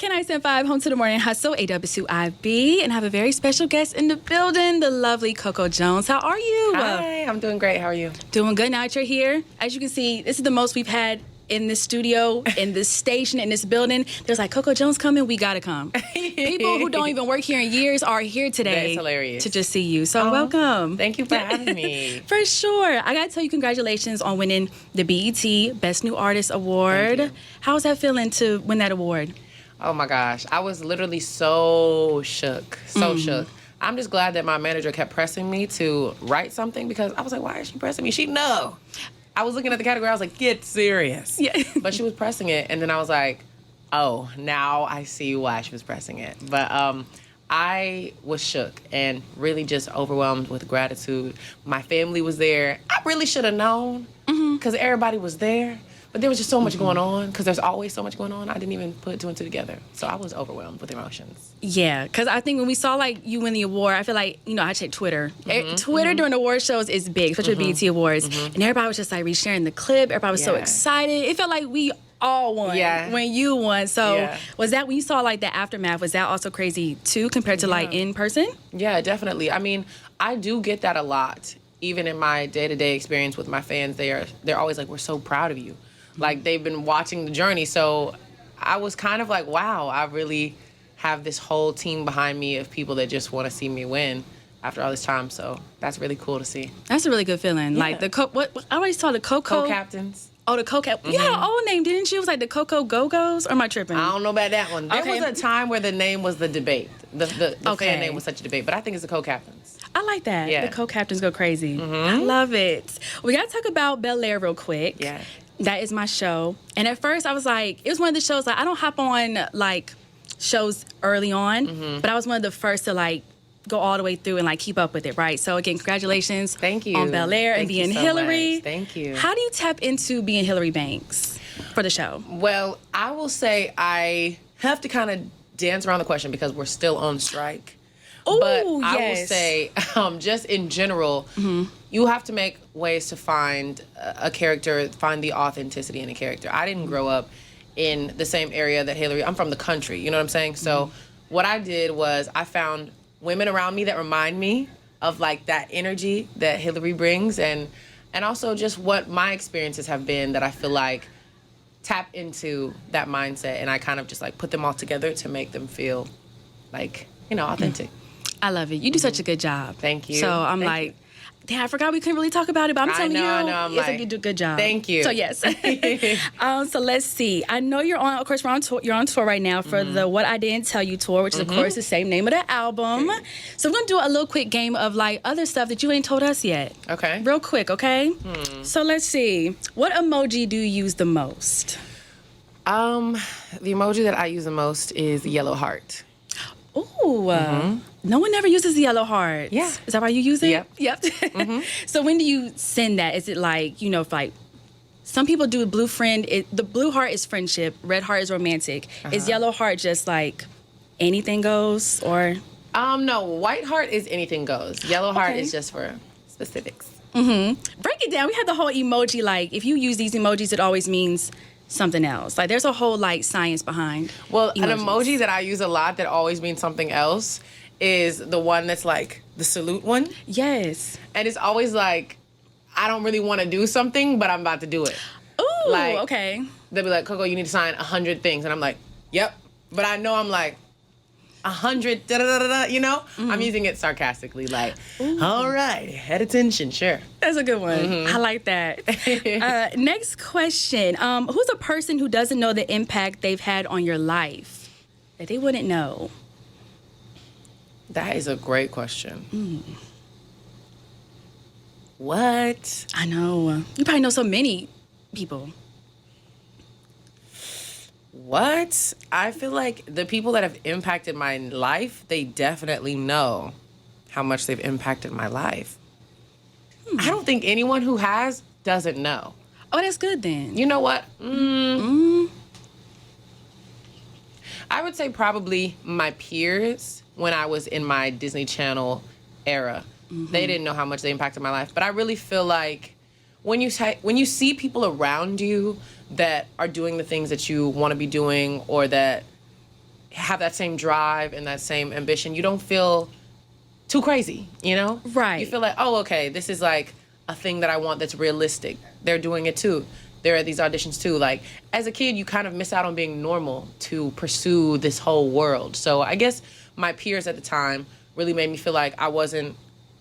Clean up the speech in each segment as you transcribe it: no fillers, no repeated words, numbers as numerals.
K975, home to the morning hustle. Ayeeedubb is who I be, and I have a very special guest in the building, the lovely Coco Jones. How are you? Hi, I'm doing great. How are you? Doing good. Now that you're here, as you can see, this is the most we've had in this studio, in this station, in this building. There's like, Coco Jones coming, we gotta come. People who don't even work here in years are here today. That's hilarious. To just see you. So welcome. Thank you for having me. For sure. I gotta tell you, congratulations on winning the BET Best New Artist Award. Thank you. How's that feeling to win that award? Oh my gosh, I was literally so shook, shook. I'm just glad that my manager kept pressing me to write something because I was like, why is she pressing me? She'd know. I was looking at the category, I was like, get serious. Yeah. But she was pressing it, and then I was like, oh, now I see why she was pressing it. But I was shook and really just overwhelmed with gratitude. My family was there. I really should have known because everybody was there. But there was just so much going on because there's always so much going on. I didn't even put two and two together. So I was overwhelmed with emotions. Yeah, because I think when we saw like you win the award, I feel like, you know, I checked Twitter. Twitter during the award shows is big, especially with BET Awards. And everybody was just like resharing the clip. Everybody was so excited. It felt like we all won when you won. So was that, when you saw like the aftermath, was that also crazy too compared to like in person? Yeah, definitely. I mean, I do get that a lot. Even in my day-to-day experience with my fans, they're always like, we're so proud of you. Like, they've been watching the journey. So I was kind of like, wow, I really have this whole team behind me of people that just want to see me win after all this time. So that's really cool to see. That's a really good feeling. Yeah. Like I already saw the Coco. Co-captains. Oh, the Coco. You had an old name, didn't you? It was like the Coco Go-Go's? Or am I tripping? I don't know about that one. There was a time where the name was the debate. The fan name was such a debate. But I think it's the co-captains. I like that. Yeah. The co-captains go crazy. I love it. We got to talk about Bel-Air real quick. Yeah. That is my show. And at first I was like, it was one of the shows, like I don't hop on like shows early on, but I was one of the first to like go all the way through and like keep up with it, right? So again, congratulations. Thank you. On Bel-Air and being so Hillary. much. Thank you. How do you tap into being Hillary Banks for the show? Well, I will say I have to kind of dance around the question because we're still on strike. Ooh, but I will say, just in general, you have to make ways to find a character, find the authenticity in a character. I didn't grow up in the same area that Hillary. I'm from the country, you know what I'm saying? So what I did was I found women around me that remind me of like that energy that Hillary brings, and also just what my experiences have been that I feel like tap into that mindset, and I kind of just like put them all together to make them feel like, you know, authentic. I love it. You do such a good job. Thank you. So I'm like, damn, I forgot we couldn't really talk about it, but I'm telling you, I'm like, you do a good job. Thank you. So yes. So let's see. I know you're on, of course, you're on tour right now for the What I Didn't Tell You tour, which is, of course, the same name of the album. So we're going to do a little quick game of like other stuff that you ain't told us yet. Okay. Real quick, okay? So let's see. What emoji do you use the most? The emoji that I use the most is the yellow heart. Ooh. No one ever uses the yellow heart. Yeah. Is that why you use it? Yep. So when do you send that? Is it like, you know, if like some people do blue friend, the blue heart is friendship, red heart is romantic. Is yellow heart just like anything goes, or? No, white heart is anything goes. Yellow heart is just for specifics. Break it down. We had the whole emoji, like if you use these emojis, it always means something else. Like there's a whole like science behind Well, emojis. an emoji that I use a lot that always means something else is the one that's like the salute one. Yes. And it's always like, I don't really want to do something, but I'm about to do it. Ooh, Like, okay. They'll be like, Coco, you need to sign 100 things. And I'm like, yep. But I know I'm like, 100, da-da-da-da-da, you know? I'm using it sarcastically, like, all right, head attention, sure. That's a good one. I like that. Next question. Who's a person who doesn't know the impact they've had on your life that they wouldn't know? That is a great question. What? I know. You probably know so many people. What? I feel like the people that have impacted my life, they definitely know how much they've impacted my life. I don't think anyone who has doesn't know. Oh, that's good then. You know what? I would say probably my peers when I was in my Disney Channel era. They didn't know how much they impacted my life. But I really feel like when you see people around you that are doing the things that you want to be doing, or that have that same drive and that same ambition, you don't feel too crazy, you know? Right. You feel like, oh, okay, this is like a thing that I want that's realistic. They're doing it too. They're at these auditions too. Like, as a kid, you kind of miss out on being normal to pursue this whole world. So I guess my peers at the time really made me feel like I wasn't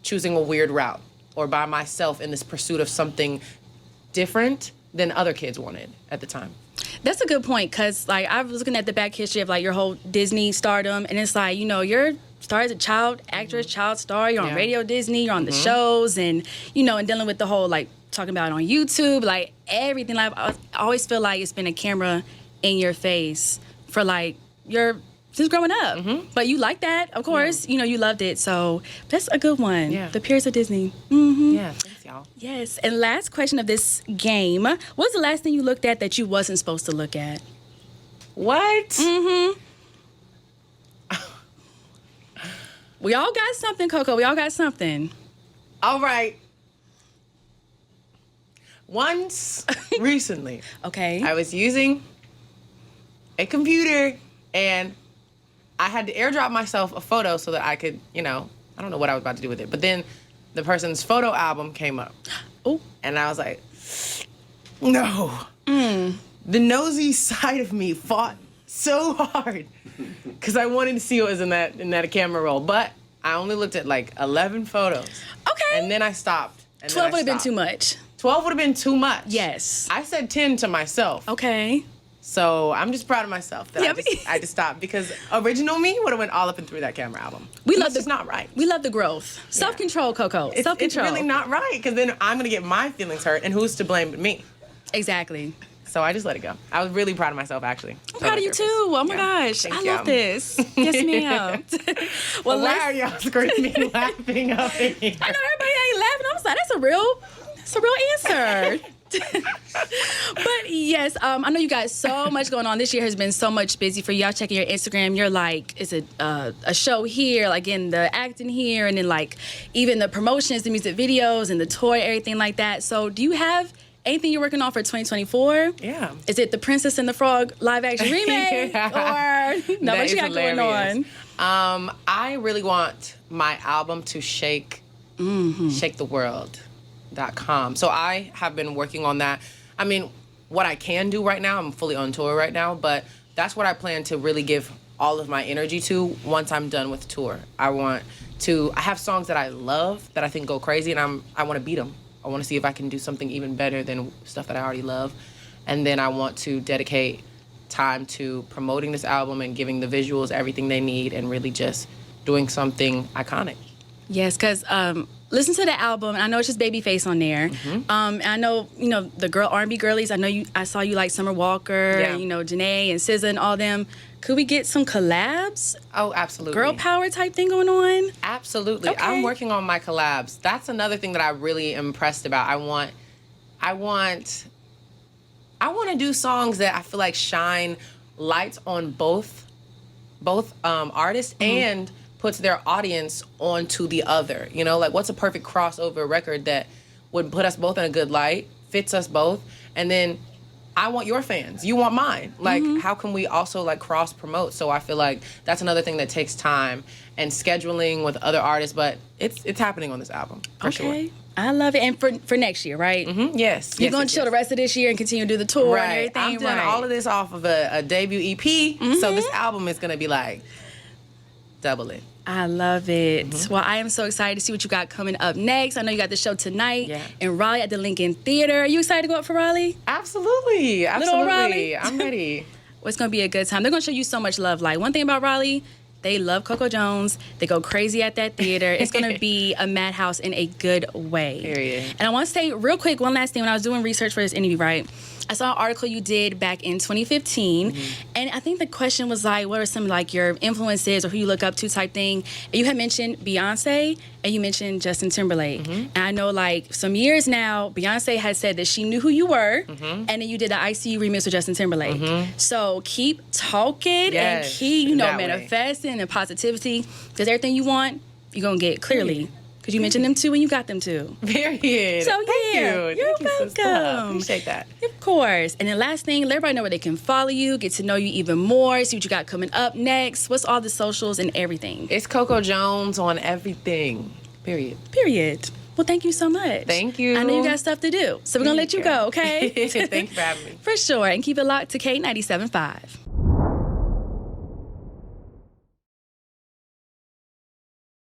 choosing a weird route or by myself in this pursuit of something different than other kids wanted at the time. That's a good point, because like I was looking at the back history of like your whole Disney stardom, and it's like, you know, you're started as a child actress, child star, you're on Radio Disney, you're on the shows, and you know, and dealing with the whole like talking about it on YouTube, like everything. Like I always feel like it's been a camera in your face for like since growing up. But you like that, of course. You know, you loved it, so that's a good one. The peers of Disney. Yeah, thanks, y'all. Yes, and last question of this game. What was the last thing you looked at that you wasn't supposed to look at? What? We all got something, Coco. We all got something. All right. Once recently, I was using a computer and I had to airdrop myself a photo so that I could, you know, I don't know what I was about to do with it. But then the person's photo album came up. Oh. And I was like, no. The nosy side of me fought so hard because I wanted to see what was in that camera roll. But I only looked at like 11 photos. Okay. And then I stopped. 12 would have been too much. 12 would have been too much. Yes. I said 10 to myself. Okay. So I'm just proud of myself that I just stopped, because original me would have went all up and through that camera album. It's not right. We love the growth. Self-control, Coco. Self-control. It's really not right, because then I'm going to get my feelings hurt, and who's to blame but me? Exactly. So I just let it go. I was really proud of myself, actually. I'm proud of you, too. Oh, my gosh. I love this. Yes, ma'am. Well, why are y'all screaming, laughing up in here? I know everybody ain't laughing. I was like, that's a real answer. But yes, I know you got so much going on. This year has been so much busy for you. Y'all checking your Instagram. You're like, is it a show here, like in the acting here, and then like even the promotions, the music videos, and the tour, everything like that. So do you have anything you're working on for 2024? Yeah. Is it the Princess and the Frog live action remake? Or no, what you got going on? I really want my album to shake the world. .com. So I have been working on that. I mean, what I can do right now, I'm fully on tour right now, but that's what I plan to really give all of my energy to once I'm done with tour. I have songs that I love that I think go crazy, and I want to beat them. I want to see if I can do something even better than stuff that I already love. And then I want to dedicate time to promoting this album and giving the visuals everything they need and really just doing something iconic. Yes, because listen to the album. I know it's just Babyface on there. And I know, you know, the R&B girlies. I saw you like Summer Walker, you know, Janae and SZA and all them. Could we get some collabs? Oh, absolutely. Girl power type thing going on? Absolutely. Okay. I'm working on my collabs. That's another thing that I really am impressed about. I want to do songs that I feel like shine lights on both artists and puts their audience onto the other. You know, like what's a perfect crossover record that would put us both in a good light, fits us both, and then I want your fans, you want mine. Like, how can we also like cross promote? So I feel like that's another thing that takes time and scheduling with other artists, but it's happening on this album for sure. I love it. And for next year, right? Yes. You're going to chill the rest of this year and continue to do the tour and everything. I'm doing all of this off of a debut EP, so this album is going to be like double it. I love it. Well, I am so excited to see what you got coming up next. I know you got the show tonight in Raleigh at the Lincoln Theater. Are you excited to go up for Raleigh? Absolutely. Little Raleigh. I'm ready. Well, it's going to be a good time. They're going to show you so much love. Like, one thing about Raleigh, they love Coco Jones. They go crazy at that theater. It's going to be a madhouse in a good way. Period. And I want to say real quick, one last thing. When I was doing research for this interview, right, I saw an article you did back in 2015, and I think the question was like, what are some like your influences or who you look up to type thing? And you had mentioned Beyonce, and you mentioned Justin Timberlake. And I know like some years now, Beyonce has said that she knew who you were, and then you did the ICU remix with Justin Timberlake. So keep talking and keep, manifesting and positivity, because everything you want, you're going to get clearly. Because Because you mentioned them too when you got them too. Period. So Thank yeah, you. you're Thank you, sister. welcome. Appreciate that. Of course. And then last thing, let everybody know where they can follow you, get to know you even more, see what you got coming up next. What's all the socials and everything? It's Coco Jones on everything. Period. Period. Well, thank you so much. Thank you. I know you got stuff to do, so we're going to let you go, okay? Thank you for having me. For sure. And keep it locked to K97.5.